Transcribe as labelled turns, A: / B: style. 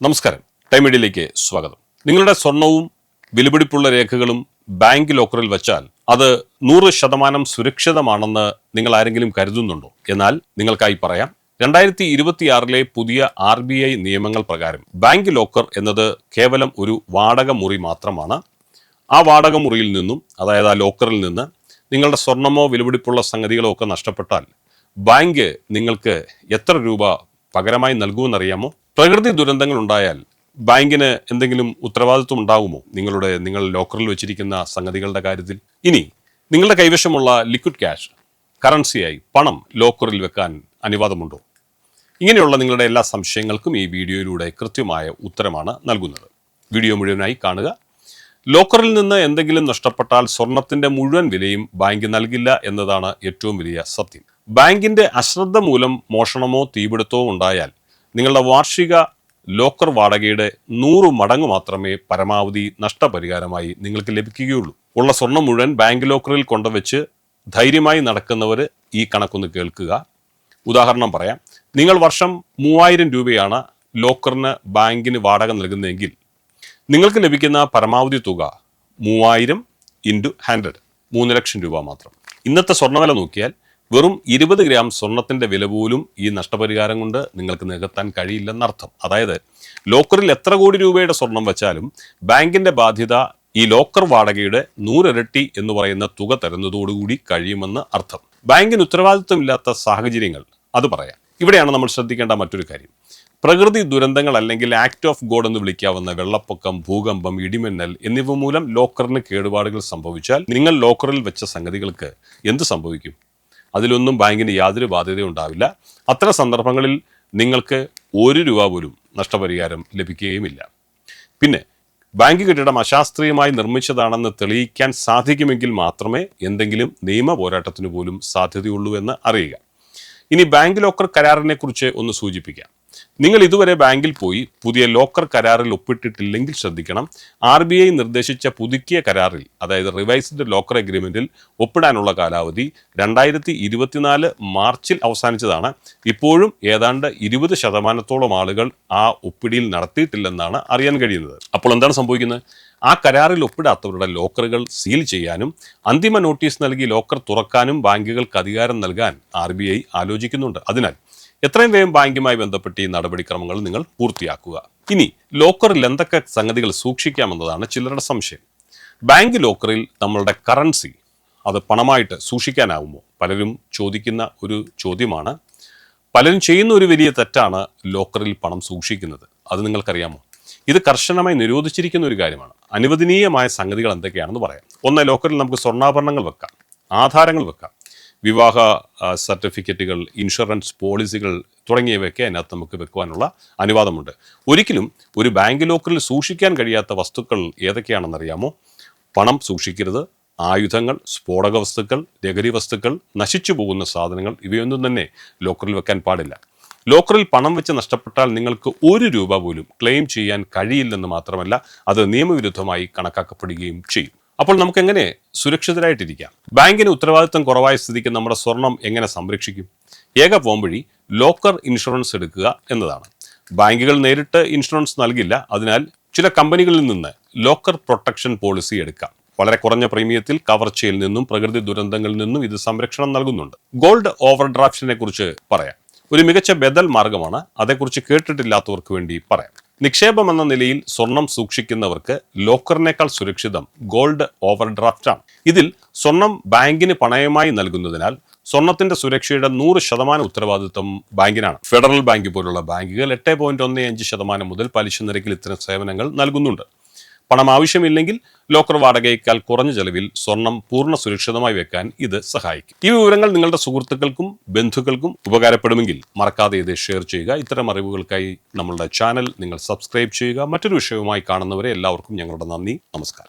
A: നമസ്കാരം, ടൈം മീഡിയയിലേക്ക് സ്വാഗതം. നിങ്ങളുടെ സ്വർണവും വിലപിടിപ്പുള്ള രേഖകളും ബാങ്ക് ലോക്കറിൽ വെച്ചാൽ അത് 100% സുരക്ഷിതമാണെന്ന് നിങ്ങൾ ആരെങ്കിലും കരുതുന്നുണ്ടോ? എന്നാൽ നിങ്ങൾക്കായി പറയാം, 2026 പുതിയ RBI നിയമങ്ങൾ പ്രകാരം ബാങ്ക് ലോക്കർ എന്നത് കേവലം ഒരു വാടക മുറി മാത്രമാണ്. ആ വാടക മുറിയിൽ നിന്നും, അതായത് ആ ലോക്കറിൽ നിന്ന് നിങ്ങളുടെ സ്വർണമോ വിലപിടിപ്പുള്ള സംഗതികളോ ഒക്കെ നഷ്ടപ്പെട്ടാൽ ബാങ്ക് നിങ്ങൾക്ക് എത്ര രൂപ പകരമായി നൽകുമെന്നറിയാമോ? പ്രകൃതി ദുരന്തങ്ങൾ ഉണ്ടായാൽ ബാങ്കിന് എന്തെങ്കിലും ഉത്തരവാദിത്വം ഉണ്ടാകുമോ നിങ്ങൾ ലോക്കറിൽ വെച്ചിരിക്കുന്ന സംഗതികളുടെ കാര്യത്തിൽ? ഇനി നിങ്ങളുടെ കൈവശമുള്ള ലിക്വിഡ് ക്യാഷ്, കറൻസിയായി പണം ലോക്കറിൽ വെക്കാൻ അനുവാദമുണ്ടോ? ഇങ്ങനെയുള്ള നിങ്ങളുടെ എല്ലാ സംശയങ്ങൾക്കും ഈ വീഡിയോയിലൂടെ കൃത്യമായ ഉത്തരമാണ് നൽകുന്നത്. വീഡിയോ മുഴുവനായി കാണുക. ലോക്കറിൽ നിന്ന് എന്തെങ്കിലും നഷ്ടപ്പെട്ടാൽ സ്വർണത്തിന്റെ മുഴുവൻ വിലയും ബാങ്ക് നൽകില്ല എന്നതാണ് ഏറ്റവും വലിയ സത്യം. ബാങ്കിന്റെ അശ്രദ്ധ മൂലം മോഷണമോ തീപിടുത്തമോ ഉണ്ടായാൽ നിങ്ങളുടെ വാർഷിക ലോക്കർ വാടകയുടെ 100 മടങ്ങ് മാത്രമേ പരമാവധി നഷ്ടപരിഹാരമായി നിങ്ങൾക്ക് ലഭിക്കുകയുള്ളൂ. ഉള്ള സ്വർണം മുഴുവൻ ബാങ്ക് ലോക്കറിൽ കൊണ്ടുവച്ച് ധൈര്യമായി നടക്കുന്നവർ ഈ കണക്കൊന്ന് കേൾക്കുക. ഉദാഹരണം പറയാം, നിങ്ങൾ വർഷം 3000 രൂപയാണ് ലോക്കറിന് ബാങ്കിന് വാടക നൽകുന്നതെങ്കിൽ നിങ്ങൾക്ക് ലഭിക്കുന്ന പരമാവധി തുക 3000 × 100, 3 ലക്ഷം രൂപ മാത്രം. ഇന്നത്തെ സ്വർണ്ണവില നോക്കിയാൽ വെറും 20 ഗ്രാം സ്വർണത്തിന്റെ വില പോലും ഈ നഷ്ടപരിഹാരം കൊണ്ട് നിങ്ങൾക്ക് നികത്താൻ കഴിയില്ലെന്നർത്ഥം. അതായത് ലോക്കറിൽ എത്ര കോടി രൂപയുടെ സ്വർണം വെച്ചാലും ബാങ്കിന്റെ ബാധ്യത ഈ ലോക്കർ വാടകയുടെ 100 ഇരട്ടി എന്ന് പറയുന്ന തുക തരുന്നതോടുകൂടി കഴിയുമെന്ന് അർത്ഥം. ബാങ്കിന് ഉത്തരവാദിത്വമില്ലാത്ത സാഹചര്യങ്ങൾ അത് പറയാം. ഇവിടെയാണ് നമ്മൾ ശ്രദ്ധിക്കേണ്ട മറ്റൊരു കാര്യം. പ്രകൃതി ദുരന്തങ്ങൾ അല്ലെങ്കിൽ ആക്ട് ഓഫ് ഗോഡ് എന്ന് വിളിക്കാവുന്ന വെള്ളപ്പൊക്കം, ഭൂകമ്പം, ഇടിമിന്നൽ എന്നിവ മൂലം ലോക്കറിന് കേടുപാടുകൾ സംഭവിച്ചാൽ നിങ്ങൾ ലോക്കറിൽ വെച്ച സംഗതികൾക്ക് എന്ത് സംഭവിക്കും? അതിലൊന്നും ബാങ്കിന് യാതൊരു ബാധ്യതയും ഉണ്ടാവില്ല. അത്തരം സന്ദർഭങ്ങളിൽ നിങ്ങൾക്ക് 1 രൂപ പോലും നഷ്ടപരിഹാരം ലഭിക്കുകയുമില്ല. പിന്നെ ബാങ്ക് കെട്ടിടം അശാസ്ത്രീയമായി നിർമ്മിച്ചതാണെന്ന് തെളിയിക്കാൻ സാധിക്കുമെങ്കിൽ മാത്രമേ എന്തെങ്കിലും നിയമ പോരാട്ടത്തിന് പോലും സാധ്യതയുള്ളൂ എന്ന് അറിയുക. ഇനി ബാങ്ക് ലോക്കർ കരാറിനെ കുറിച്ച് ഒന്ന് സൂചിപ്പിക്കാം. നിങ്ങൾ ഇതുവരെ ബാങ്കിൽ പോയി പുതിയ ലോക്കർ കരാറിൽ ഒപ്പിട്ടിട്ടില്ലെങ്കിൽ ശ്രദ്ധിക്കണം. RBI നിർദ്ദേശിച്ച പുതുക്കിയ കരാറിൽ, അതായത് റിവൈസ്ഡ് ലോക്കർ എഗ്രിമെന്റിൽ ഒപ്പിടാനുള്ള കാലാവധി 2024 മാർച്ചിൽ അവസാനിച്ചതാണ്. ഇപ്പോഴും ഏതാണ്ട് 20% ആളുകൾ ആ ഒപ്പിടിയിൽ നടത്തിയിട്ടില്ലെന്നാണ് അറിയാൻ കഴിയുന്നത്. അപ്പോൾ എന്താണ് സംഭവിക്കുന്നത്? ആ കരാറിൽ ഒപ്പിടാത്തവരുടെ ലോക്കറുകൾ സീൽ ചെയ്യാനും അന്തിമ നോട്ടീസ് നൽകി ലോക്കർ തുറക്കാനും ബാങ്കുകൾക്ക് അധികാരം നൽകാൻ RBI ആലോചിക്കുന്നുണ്ട്. അതിനാൽ എത്രയും വേഗം ബാങ്കുമായി ബന്ധപ്പെട്ട് ഈ നടപടിക്രമങ്ങൾ നിങ്ങൾ പൂർത്തിയാക്കുക. ഇനി ലോക്കറിൽ എന്തൊക്കെ സംഗതികൾ സൂക്ഷിക്കാമെന്നതാണ് ചിലരുടെ സംശയം. ബാങ്ക് ലോക്കറിൽ നമ്മളുടെ കറൻസി, അത് പണമായിട്ട് സൂക്ഷിക്കാനാവുമോ? പലരും ചോദിക്കുന്ന ഒരു ചോദ്യമാണ്. പലരും ചെയ്യുന്ന ഒരു വലിയ തെറ്റാണ് ലോക്കറിൽ പണം സൂക്ഷിക്കുന്നത്. അത് നിങ്ങൾക്കറിയാമോ? ഇത് കർശനമായി നിരോധിച്ചിരിക്കുന്ന ഒരു കാര്യമാണ്. അനുവദനീയമായ സംഗതികൾ എന്തൊക്കെയാണെന്ന് പറയാം. ഒന്ന്, ലോക്കറിൽ നമുക്ക് സ്വർണ്ണാഭരണങ്ങൾ വെക്കാം, ആധാരങ്ങൾ വെക്കാം, വിവാഹ സർട്ടിഫിക്കറ്റുകൾ, ഇൻഷുറൻസ് പോളിസികൾ തുടങ്ങിയവയൊക്കെ അതിനകത്ത് നമുക്ക് വെക്കുവാനുള്ള അനുവാദമുണ്ട്. ഒരിക്കലും ഒരു ബാങ്ക് ലോക്കറിൽ സൂക്ഷിക്കാൻ കഴിയാത്ത വസ്തുക്കൾ ഏതൊക്കെയാണെന്നറിയാമോ? പണം സൂക്ഷിക്കരുത്, ആയുധങ്ങൾ, സ്ഫോടക വസ്തുക്കൾ, ലഹരി വസ്തുക്കൾ, നശിച്ചു പോകുന്ന സാധനങ്ങൾ, ഇവയൊന്നും തന്നെ ലോക്കറിൽ വെക്കാൻ പാടില്ല. ലോക്കറിൽ പണം വെച്ച് നഷ്ടപ്പെട്ടാൽ നിങ്ങൾക്ക് 1 രൂപ പോലും ക്ലെയിം ചെയ്യാൻ കഴിയില്ലെന്ന് മാത്രമല്ല, അത് നിയമവിരുദ്ധമായി കണക്കാക്കപ്പെടുകയും ചെയ്യും. അപ്പോൾ നമുക്ക് എങ്ങനെ സുരക്ഷിതരായിട്ടിരിക്കാം? ബാങ്കിന് ഉത്തരവാദിത്വം കുറവായ സ്ഥിതിക്ക് നമ്മുടെ സ്വർണം എങ്ങനെ സംരക്ഷിക്കും? ഏക പോംവഴി ലോക്കർ ഇൻഷുറൻസ് എടുക്കുക എന്നതാണ്. ബാങ്കുകൾ നേരിട്ട് ഇൻഷുറൻസ് നൽകില്ല. അതിനാൽ ചില കമ്പനികളിൽ നിന്ന് ലോക്കർ പ്രൊട്ടക്ഷൻ പോളിസി എടുക്കാം. വളരെ കുറഞ്ഞ പ്രീമിയത്തിൽ കവർച്ചയിൽ നിന്നും പ്രകൃതി ദുരന്തങ്ങളിൽ നിന്നും ഇത് സംരക്ഷണം നൽകുന്നുണ്ട്. ഗോൾഡ് ഓവർ ഡ്രാഫ്റ്റിനെ കുറിച്ച് പറയാം. ഒരു മികച്ച ബദൽ മാർഗമാണ്. അതേക്കുറിച്ച് കേട്ടിട്ടില്ലാത്തവർക്ക് വേണ്ടി പറയാം. നിക്ഷേപം എന്ന നിലയിൽ സ്വർണം സൂക്ഷിക്കുന്നവർക്ക് ലോക്കറിനേക്കാൾ സുരക്ഷിതം ഗോൾഡ് ഓവർ ഡ്രാഫ്റ്റ് ആണ്. ഇതിൽ സ്വർണം ബാങ്കിന് പണയമായി നൽകുന്നതിനാൽ സ്വർണത്തിന്റെ സുരക്ഷയുടെ 100% ഉത്തരവാദിത്വം ബാങ്കിനാണ്. ഫെഡറൽ ബാങ്ക് പോലുള്ള ബാങ്കുകൾ 8.15% മുതൽ പലിശ നിരക്കിൽ ഇത്തരം സേവനങ്ങൾ നൽകുന്നുണ്ട്. പണം ആവശ്യമില്ലെങ്കിൽ ലോക്കർ വാടകയേക്കാൾ കുറഞ്ഞ ചെലവിൽ സ്വർണം പൂർണ്ണ സുരക്ഷിതമായി വെക്കാൻ ഇത് സഹായിക്കും. ഈ വിവരങ്ങൾ നിങ്ങളുടെ സുഹൃത്തുക്കൾക്കും ബന്ധുക്കൾക്കും ഉപകാരപ്പെടുമെങ്കിൽ മറക്കാതെ ഇത് ഷെയർ ചെയ്യുക. ഇത്തരം അറിവുകൾക്കായി നമ്മളുടെ ചാനൽ നിങ്ങൾ സബ്സ്ക്രൈബ് ചെയ്യുക. മറ്റൊരു വിഷയവുമായി കാണുന്നവരെ എല്ലാവർക്കും ഞങ്ങളുടെ നന്ദി, നമസ്കാരം.